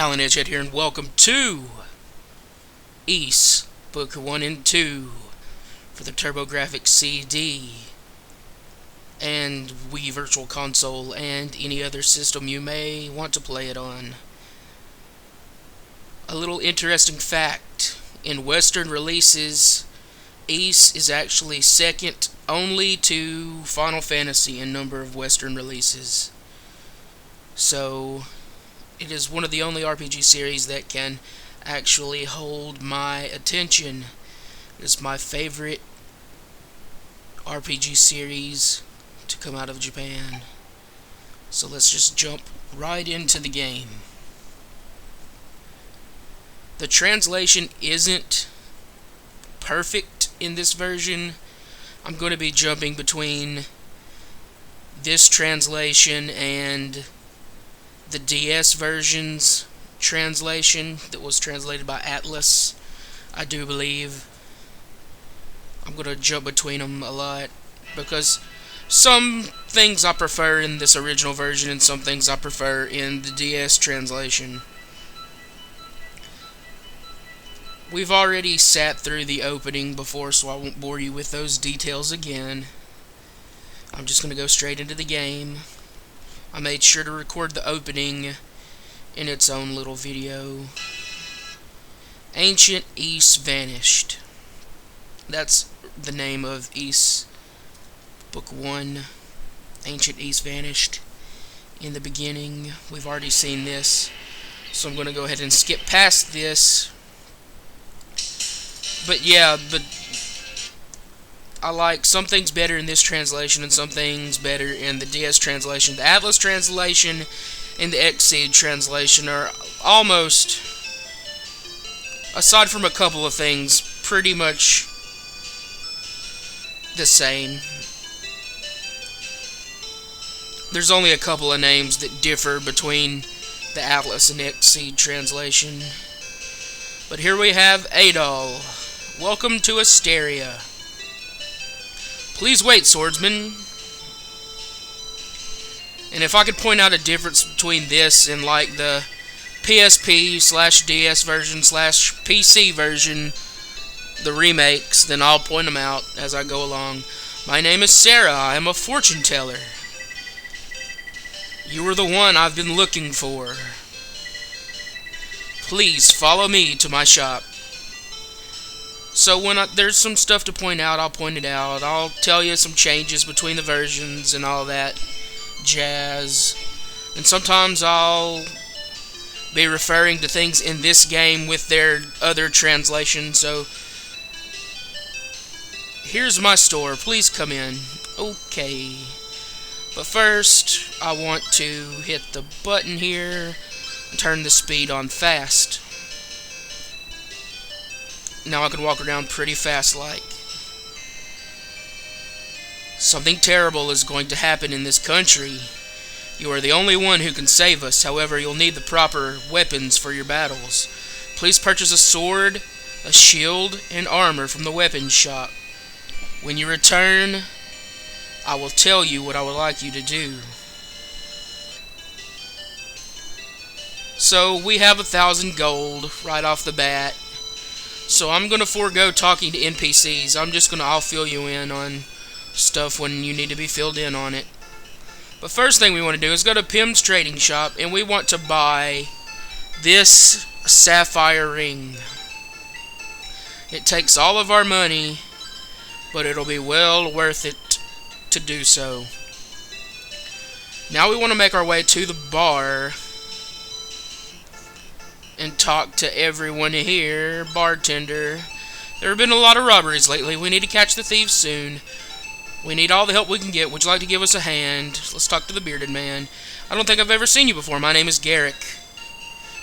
Alan Edgehead here, and welcome to Ys Book 1 and 2 for the TurboGrafx CD and Wii Virtual Console and any other system you may want to play it on. A little interesting fact: in Western releases, Ys is actually second only to Final Fantasy in number of Western releases. So it is one of the only RPG series that can actually hold my attention. It's my favorite RPG series to come out of Japan. So let's just jump right into the game. The translation isn't perfect in this version. I'm going to be jumping between this translation and the DS version's translation that was translated by Atlas, I do believe. I'm going to jump between them a lot because some things I prefer in this original version and some things I prefer in the DS translation. We've already sat through the opening before, so I won't bore you with those details again. I'm just going to go straight into the game. I made sure to record the opening in its own little video. Ancient Ys Vanished. That's the name of Ys Book 1. Ancient Ys Vanished. In the beginning, we've already seen this, so I'm going to go ahead and skip past this. But I like some things better in this translation and some things better in the DS translation. The Atlas translation and the Xseed translation are almost, aside from a couple of things, pretty much the same. There's only a couple of names that differ between the Atlas and Xseed translation. But here we have Adol. Welcome to Esteria. Please wait, swordsman. And if I could point out a difference between this and like the PSP/DS version/PC version, the remakes, then I'll point them out as I go along. My name is Sarah. I am a fortune teller. You are the one I've been looking for. Please follow me to my shop. So when there's some stuff to point out, I'll point it out. I'll tell you some changes between the versions and all that jazz. And sometimes I'll be referring to things in this game with their other translation. So here's my store. Please come in. Okay. But first, I want to hit the button here and turn the speed on fast. Now I can walk around pretty fast like. Something terrible is going to happen in this country. You are the only one who can save us. However, you'll need the proper weapons for your battles. Please purchase a sword, a shield, and armor from the weapons shop. When you return, I will tell you what I would like you to do. So we have 1,000 gold right off the bat. So I'm going to forego talking to NPCs. I'll fill you in on stuff when you need to be filled in on it. But first thing we want to do is go to Pim's trading shop, and we want to buy this sapphire ring. It takes all of our money, but it'll be well worth it to do so. Now we want to make our way to the bar and talk to everyone here. Bartender, there have been a lot of robberies lately. We need to catch the thieves soon. We need all the help we can get. Would you like to give us a hand? Let's talk to the bearded man. I don't think I've ever seen you before. My name is Garrick.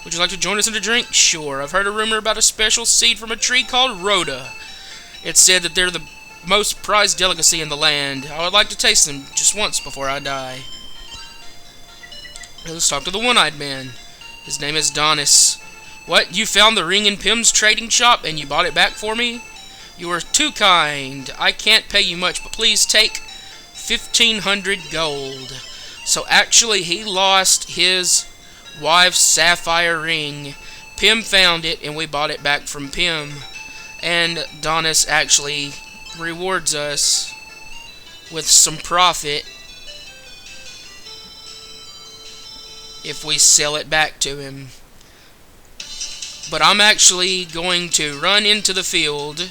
Would you like to join us in a drink? Sure. I've heard a rumor about a special seed from a tree called Rhoda. It's said that they're the most prized delicacy in the land. I would like to taste them just once before I die. Let's talk to the one-eyed man. His name is Donis. What? You found the ring in Pim's trading shop and you bought it back for me? You are too kind. I can't pay you much, but please take 1,500 gold. So actually he lost his wife's sapphire ring. Pym found it, and we bought it back from Pym. And Donis actually rewards us with some profit if we sell it back to him. But I'm actually going to run into the field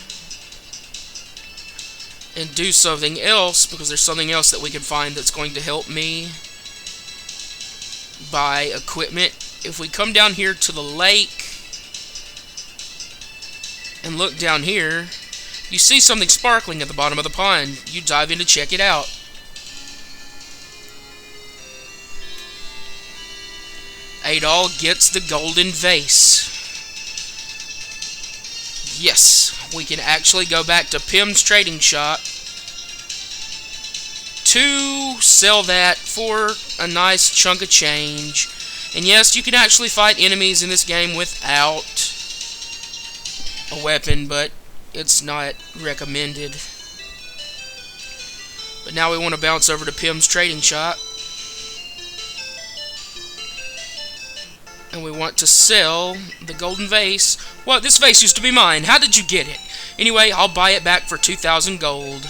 and do something else, because there's something else that we can find that's going to help me buy equipment. If we come down here to the lake and look down here, you see something sparkling at the bottom of the pond. You dive in to check it out. Adol gets the golden vase. Yes, we can actually go back to Pym's trading shop to sell that for a nice chunk of change. And yes, you can actually fight enemies in this game without a weapon, but it's not recommended. But now we want to bounce over to Pym's trading shop. And we want to sell the golden vase. Well, this vase used to be mine. How did you get it? Anyway, I'll buy it back for 2,000 gold.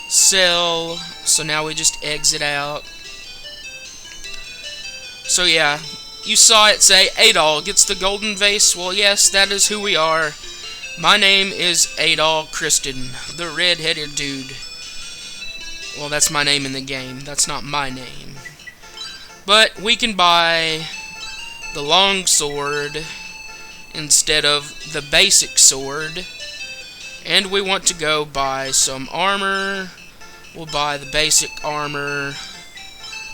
Sell. So now we just exit out. So yeah, you saw it say Adol gets the golden vase. Well, yes, that is who we are. My name is Adol Christin, the red-headed dude. Well, that's my name in the game. That's not my name. But we can buy the long sword instead of the basic sword. And we want to go buy some armor. We'll buy the basic armor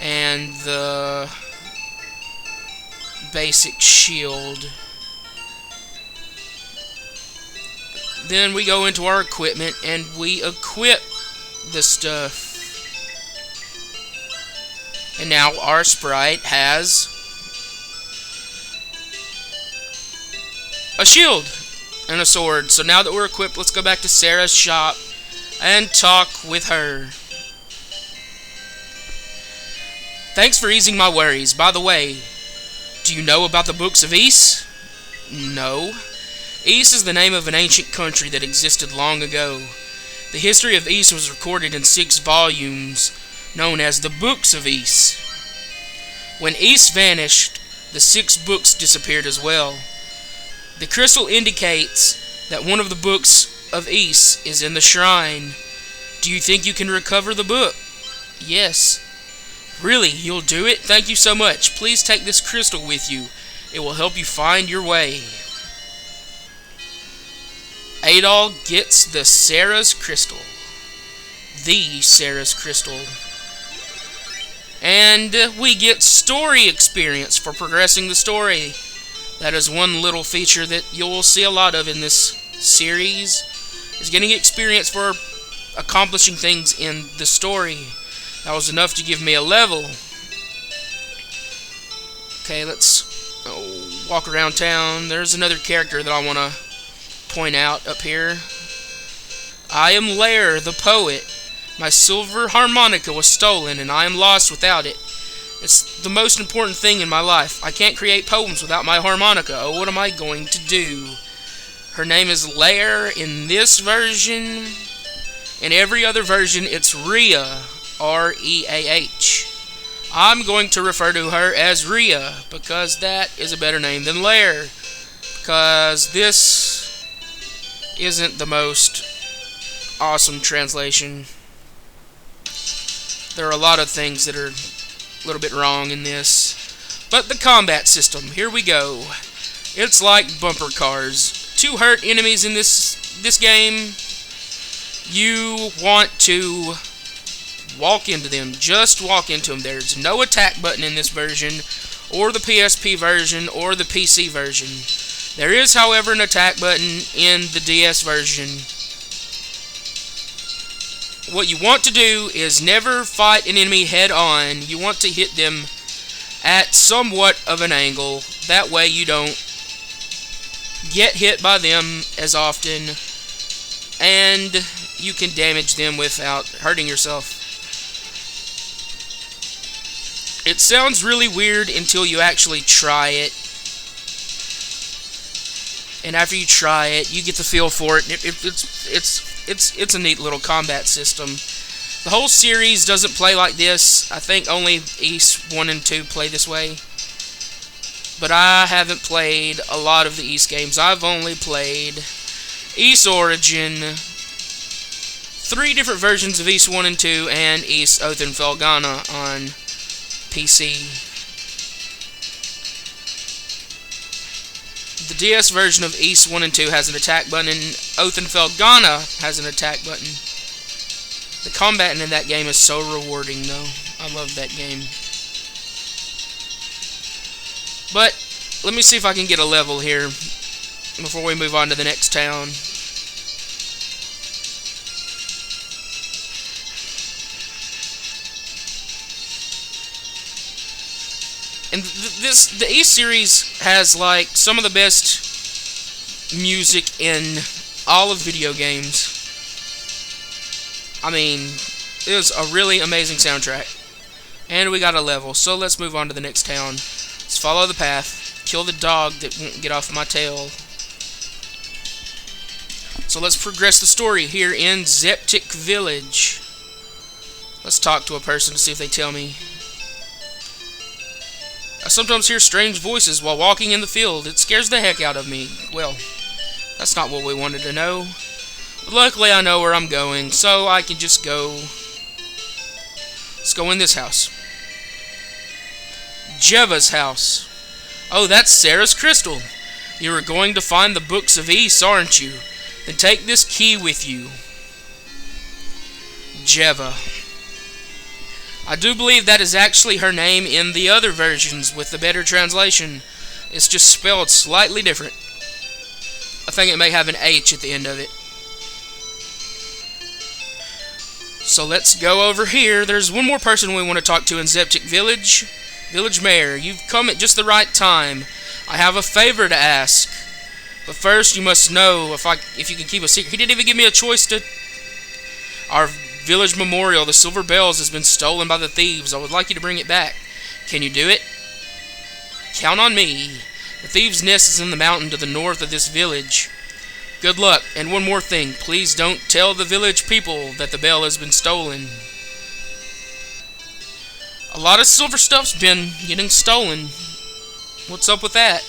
and the basic shield. Then we go into our equipment and we equip the stuff. And now our sprite has a shield and a sword. So now that we're equipped, let's go back to Sarah's shop and talk with her. Thanks for easing my worries. By the way, do you know about the books of Ys? No. Ys is the name of an ancient country that existed long ago. The history of Ys was recorded in 6 volumes, known as the Books of Ys. When Ys vanished, the 6 books disappeared as well. The crystal indicates that one of the books of Ys is in the shrine. Do you think you can recover the book? Yes. Really, you'll do it? Thank you so much. Please take this crystal with you. It will help you find your way. Adol gets the Sarah's crystal. The Sarah's crystal. And we get story experience for progressing the story. That is one little feature that you'll see a lot of in this series, is getting experience for accomplishing things in the story. That was enough to give me a level. Okay, let's walk around town. There's another character that I want to point out up here. I am Lair, the poet. My silver harmonica was stolen, and I am lost without it. It's the most important thing in my life. I can't create poems without my harmonica. Oh, what am I going to do? Her name is Lair in this version. In every other version, it's Rhea, R-E-A-H. I'm going to refer to her as Rhea, because that is a better name than Lair. Because this isn't the most awesome translation. There are a lot of things that are a little bit wrong in this. But the combat system, here we go. It's like bumper cars. To hurt enemies in this game, you want to walk into them. Just walk into them. There's no attack button in this version, or the PSP version, or the PC version. There is, however, an attack button in the DS version. What you want to do is never fight an enemy head on. You want to hit them at somewhat of an angle. That way you don't get hit by them as often, and you can damage them without hurting yourself. It sounds really weird until you actually try it. And after you try it, you get the feel for it. It's a neat little combat system. The whole series doesn't play like this. I think only East 1 and 2 play this way. But I haven't played a lot of the East games. I've only played East Origin, 3 different versions of East 1 and 2, and East Oath and Felghana on PC. The DS version of East 1 and 2 has an attack button, and Oath and Felghana has an attack button. The combat in that game is so rewarding, though. I love that game. But, let me see if I can get a level here before we move on to the next town. And the East series has like some of the best music in all of video games. I mean, it was a really amazing soundtrack. And we got a level, so let's move on to the next town. Let's follow the path. Kill the dog that won't get off my tail. So let's progress the story here in Zeptic Village. Let's talk to a person to see if they tell me. I sometimes hear strange voices while walking in the field. It scares the heck out of me. Well, that's not what we wanted to know. But luckily I know where I'm going, so I can just go. Let's go in this house. Jeva's house. Oh, that's Sarah's crystal. You are going to find the books of East, aren't you? Then take this key with you. Jeva. I do believe that is actually her name in the other versions with the better translation. It's just spelled slightly different. I think it may have an H at the end of it. So let's go over here. There's one more person we want to talk to in Zeptic Village. Village Mayor, you've come at just the right time. I have a favor to ask. But first you must know if you can keep a secret. He didn't even give me a choice to... Our village memorial, the silver bells, has been stolen by the thieves. I would like you to bring it back. Can you do it? Count on me. The thieves' nest is in the mountain to the north of this village. Good luck, and one more thing. Please don't tell the village people that the bell has been stolen. A lot of silver stuff's been getting stolen. What's up with that?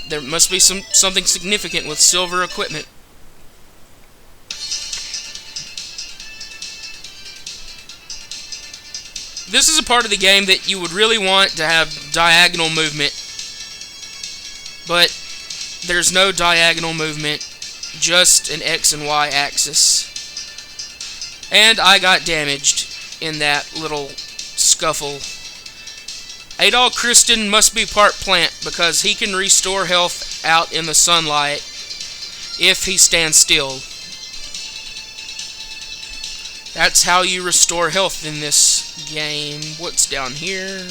There must be something significant with silver equipment. This is a part of the game that you would really want to have diagonal movement. But there's no diagonal movement, just an X and Y axis. And I got damaged in that little scuffle. Adol Christin must be part plant because he can restore health out in the sunlight if he stands still. That's how you restore health in this game. What's down here?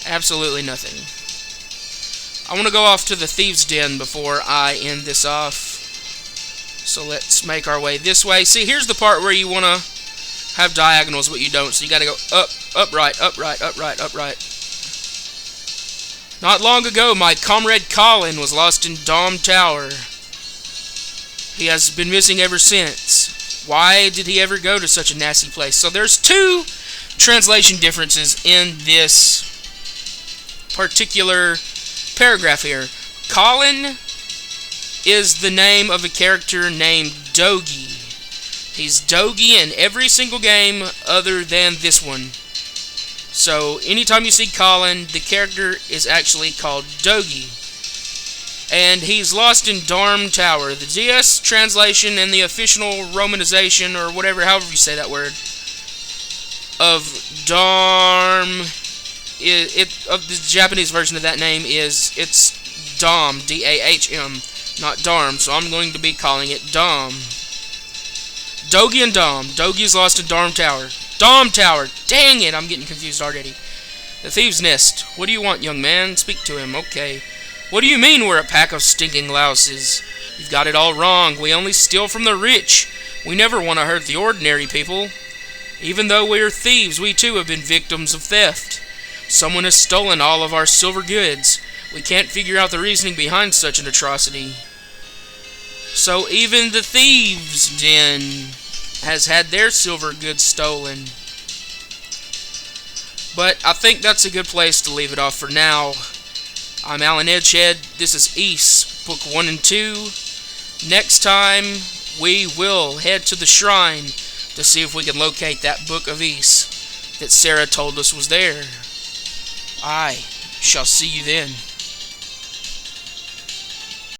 Absolutely nothing. I want to go off to the Thieves' Den before I end this off. So let's make our way this way. See, here's the part where you want to have diagonals, but you don't. So you got to go up, upright, upright, upright, upright. Not long ago, my comrade Colin was lost in Dom Tower. He has been missing ever since. Why did he ever go to such a nasty place? So there's 2 translation differences in this particular paragraph here. Colin is the name of a character named Dogi. He's Dogi in every single game other than this one. So anytime you see Colin, the character is actually called Dogi. And he's lost in Darm Tower. The DS translation and the official romanization, or whatever, however you say that word, of Darm, of the Japanese version of that name it's Dom, D-A-H-M, not Darm, so I'm going to be calling it Dom. Dogi and Dom. Dogi's lost in Darm Tower. Dom Tower! Dang it, I'm getting confused already. The Thieves' Nest. What do you want, young man? Speak to him. Okay. What do you mean we're a pack of stinking louses? You've got it all wrong. We only steal from the rich. We never want to hurt the ordinary people. Even though we are thieves, we too have been victims of theft. Someone has stolen all of our silver goods. We can't figure out the reasoning behind such an atrocity. So even the thieves' den has had their silver goods stolen. But I think that's a good place to leave it off for now. I'm Alan Edgehead. This is Ys, Book 1 and 2. Next time, we will head to the shrine to see if we can locate that Book of Ys that Sarah told us was there. I shall see you then.